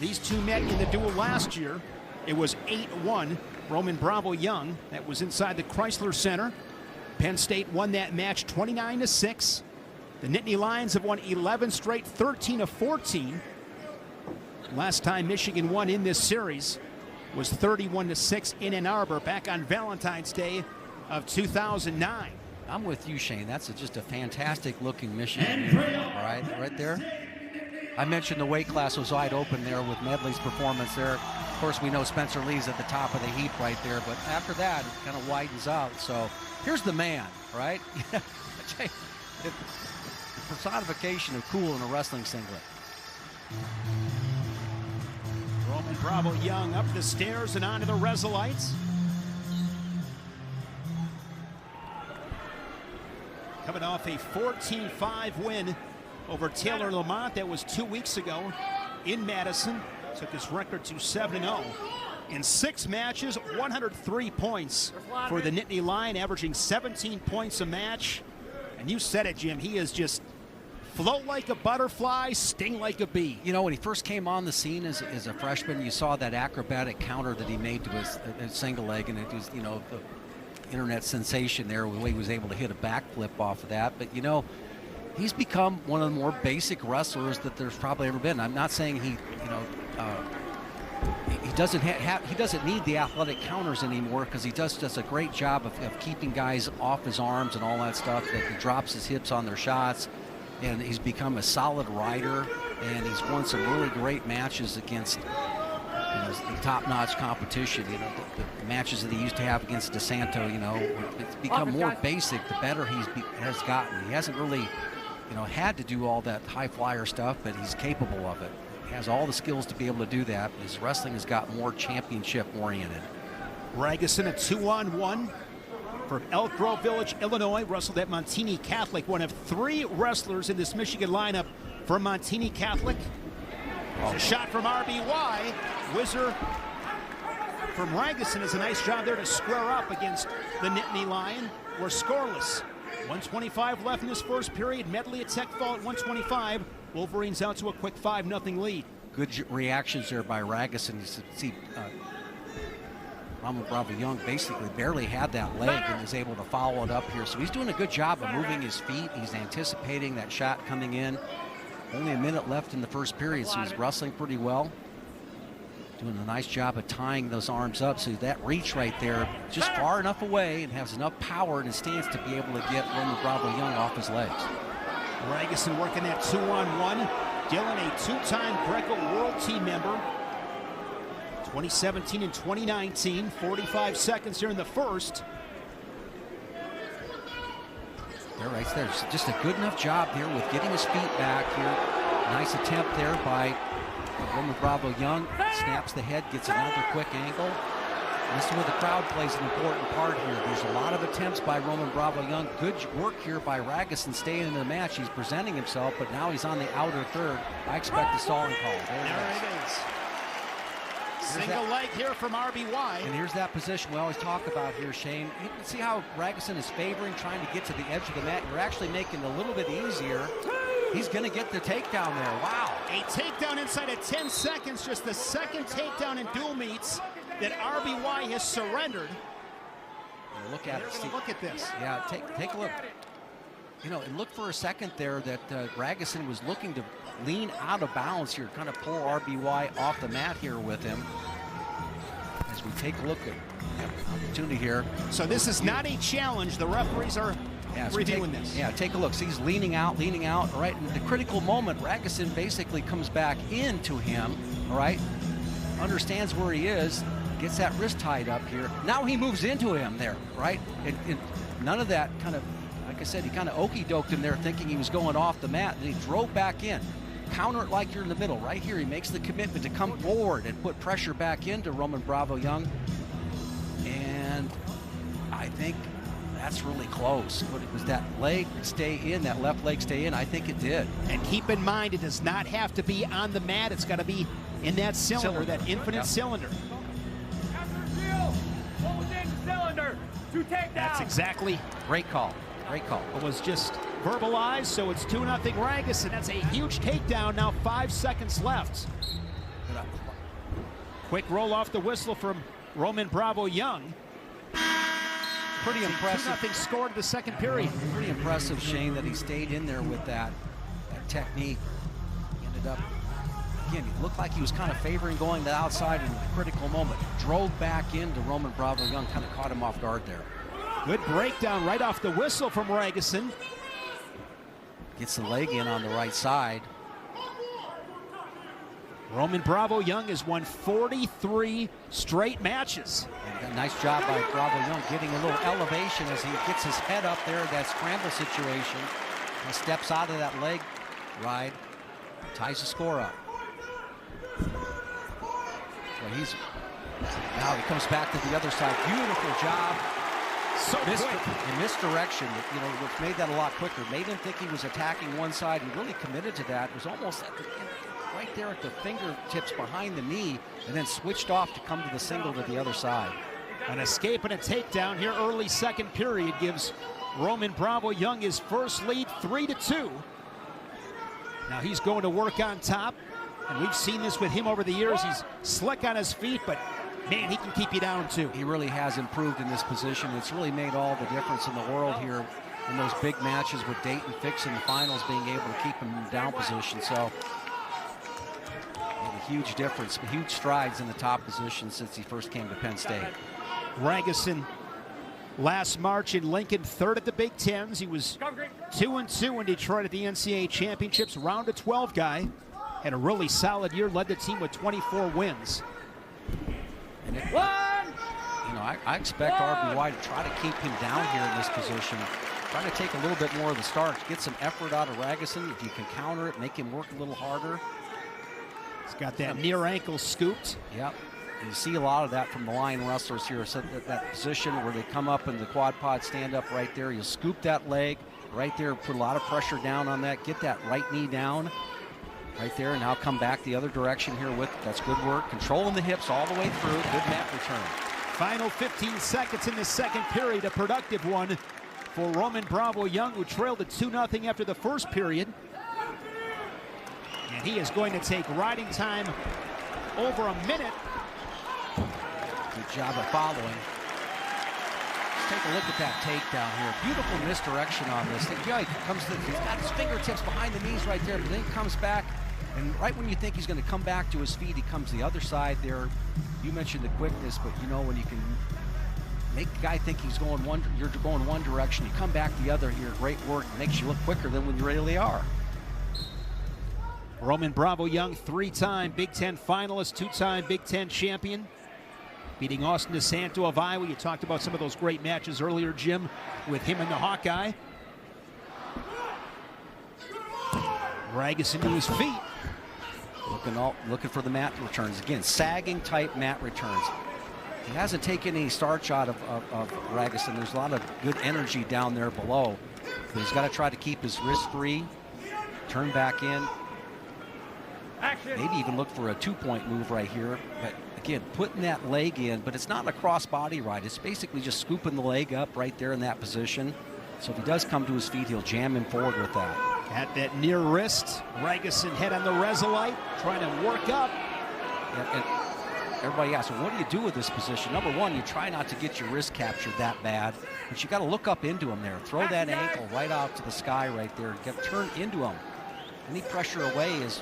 These two met in the duel last year. It was 8-1. Roman Bravo Young. That was inside the Chrysler Center. Penn State won that match 29-6. The Nittany Lions have won 11 straight, 13 of 14. Last time Michigan won in this series was 31-6 in Ann Arbor back on Valentine's Day of 2009. I'm with you, Shane. That's just a fantastic looking Michigan uniform, all right, right there. I mentioned the weight class was wide open there with Medley's performance there. Of course, we know Spencer Lee's at the top of the heap right there, but after that, it kind of widens out. So here's the man, right? The personification of cool in a wrestling singlet. Roman Bravo Young up the stairs and onto the Resolites. Coming off a 14-5 win over Taylor Lamont. That was 2 weeks ago in Madison. Took his record to 7-0. In 6 matches, 103 points for the Nittany Lion, averaging 17 points a match. And you said it, Jim, he is just float like a butterfly, sting like a bee. You know, when he first came on the scene as a freshman, you saw that acrobatic counter that he made to his single leg, and it was, you know, the internet sensation there, the way he was able to hit a backflip off of that. But, you know, he's become one of the more basic wrestlers that there's probably ever been. I'm not saying he, you know, he doesn't need the athletic counters anymore, because he does a great job of keeping guys off his arms and all that stuff. That he drops his hips on their shots, and he's become a solid rider, and he's won some really great matches against, you know, the top-notch competition. You know, the matches that he used to have against DeSanto. You know, it's become more basic the better has gotten. He hasn't really, you know, had to do all that high flyer stuff, but he's capable of it. He has all the skills to be able to do that. His wrestling has got more championship oriented. Ragusin, a 2-on-1 from Elk Grove Village, Illinois, wrestled at Montini Catholic. One of 3 wrestlers in this Michigan lineup from Montini Catholic. A shot from RBY. Whizzer from Ragusin does a nice job there to square up against the Nittany Lion. We're scoreless. 1:25 left in this first period. Medley at tech fall at 1:25. Wolverines out to a quick 5-0 lead. Good reactions there by Ragusin. You see Roman Bravo Young basically barely had that leg and is able to follow it up here. So he's doing a good job of moving his feet. He's anticipating that shot coming in. Only a minute left in the first period, so he's wrestling pretty well. Doing a nice job of tying those arms up, so that reach right there just far enough away and has enough power in his stance to be able to get Roman Bravo Young off his legs. Ragusin working that 2-on-1. Dillon, a 2-time Greco World Team member. 2017 and 2019, 45 seconds here in the first. There, right there. Just a good enough job here with getting his feet back here. Nice attempt there by Roman Bravo Young. Snaps the head, gets another quick angle. This is where the crowd plays an important part here. There's a lot of attempts by Roman Bravo Young. Good work here by Ragusin staying in the match. He's presenting himself, but now he's on the outer third. I expect a stalling call. There it is. Single leg here from RBY. And here's that position we always talk about here, Shane. You can see how Ragusin is favoring, trying to get to the edge of the mat. You're actually making it a little bit easier. He's going to get the takedown there. Wow. A takedown inside of 10 seconds. Just the second takedown in dual meets that RBY has surrendered. Look at it. Look at this. Yeah, take a look. You know, and look for a second there that Ragusin was looking to lean out of bounds here, kind of pull RBY off the mat here with him. As we take a look at the opportunity here. So this is not a challenge. The referees are reviewing this. Yeah, take a look. See, he's leaning out, all right? In the critical moment, Ragusin basically comes back into him, all right? Understands where he is, gets that wrist tied up here. Now he moves into him there, right? And none of that kind of, like I said, he kind of okey-doked him there thinking he was going off the mat, and he drove back in. Counter it like you're in the middle. Right here, he makes the commitment to come forward and put pressure back into Roman Bravo Young. And I think that's really close. But was that leg stay in, that left leg stay in? I think it did. And keep in mind, it does not have to be on the mat. It's got to be in that cylinder, that infinite cylinder. That's exactly. Great call. Great call. It was just verbalized, so it's 2-0 Ragusin. That's a huge takedown. Now 5 seconds left. Quick roll off the whistle from Roman Bravo Young. Pretty impressive. 2-0 scored in the second period. Pretty impressive, Shane, that he stayed in there with that technique. He ended up, again, he looked like he was kind of favoring going to the outside in a critical moment. Drove back into Roman Bravo Young, kind of caught him off guard there. Good breakdown right off the whistle from Ragusin. Gets the leg in on the right side. Roman Bravo Young has won 43 straight matches. And a nice job by Bravo Young getting a little elevation as he gets his head up there, that scramble situation. He steps out of that leg ride, ties the score up. So now he comes back to the other side. Beautiful job. So quick. Misdirection, which made that a lot quicker. Made him think he was attacking one side. He really committed to that. It was almost at the end, right there at the fingertips behind the knee, and then switched off to come to the single to the other side. An escape and a takedown here early second period gives Roman Bravo Young his first lead, 3-2. Now he's going to work on top, and we've seen this with him over the years. He's slick on his feet, but man, he can keep you down too. He really has improved in this position. It's really made all the difference in the world here in those big matches with Dayton Fix in the finals, being able to keep him in down position. So made a huge difference, huge strides in the top position since he first came to Penn State. Ragusin last March in Lincoln, third at the Big Tens. He was 2-2 in Detroit at the NCAA championships, round of 12 guy. Had a really solid year, led the team with 24 wins. And I expect RBY to try to keep him down here in this position. Trying to take a little bit more of the start, get some effort out of Ragusin. If you can counter it, make him work a little harder. He's got that near ankle scooped. Yep. And you see a lot of that from the line wrestlers here. So that position where they come up in the quad pod, stand up right there. You'll scoop that leg right there, put a lot of pressure down on that. Get that right knee down right there, and now come back the other direction here with, that's good work. Controlling the hips all the way through. Good mat return. Final 15 seconds in the second period, a productive one for Roman Bravo Young, who trailed at 2-0 after the first period. And he is going to take riding time over a minute. Good job of following. Let's take a look at that takedown here. Beautiful misdirection on this. He's got his fingertips behind the knees right there, but then he comes back, and right when you think he's going to come back to his feet, he comes the other side there. You mentioned the quickness, but when you can make the guy think you're going one direction, you come back the other here, great work. It makes you look quicker than when you really are. Roman Bravo Young, three-time Big Ten finalist, two-time Big Ten champion, beating Austin DeSanto of Iowa. You talked about some of those great matches earlier, Jim, with him and the Hawkeye. Ragusin to his feet. Looking for the mat returns. Again, sagging type mat returns. He hasn't taken any starch out of Ragusin. There's a lot of good energy down there below. But he's got to try to keep his wrist free, turn back in. Maybe even look for a two-point move right here. But again, putting that leg in, but it's not a cross-body ride. It's basically just scooping the leg up right there in that position. So if he does come to his feet, he'll jam him forward with that. At that near wrist, Ragusin head on the Resolite, trying to work up. And everybody asks, well, what do you do with this position? Number one, you try not to get your wrist captured that bad, but you got to look up into him there. Throw that ankle right out to the sky right there. Turn into him. Any pressure away is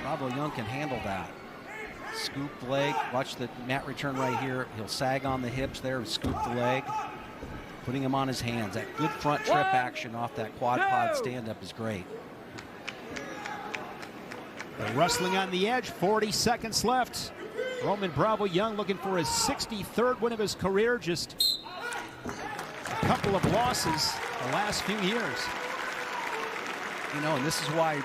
Bravo Young can handle that. Scoop the leg. Watch the mat return right here. He'll sag on the hips there and scoop the leg. Putting him on his hands. That good front trip action off that quad pod stand-up is great. They're wrestling on the edge. 40 seconds left. Roman Bravo Young looking for his 63rd win of his career. Just a couple of losses the last few years. And this is why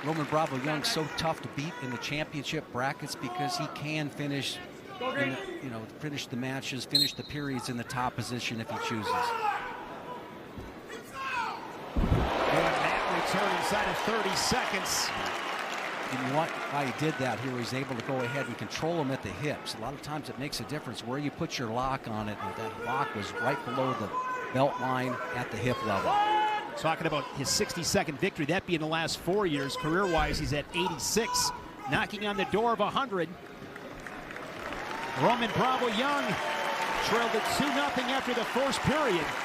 Roman Bravo Young's so tough to beat in the championship brackets, because he can finish, finish the matches, finish the periods in the top position if he chooses. That return inside of 30 seconds. And why he did that here, he's able to go ahead and control him at the hips. A lot of times it makes a difference where you put your lock on it, and that lock was right below the belt line at the hip level. Talking about his 62nd victory, that being the last 4 years. Career-wise, he's at 86 knocking on the door of 100. Roman Bravo Young trailed it 2-0 after the first period.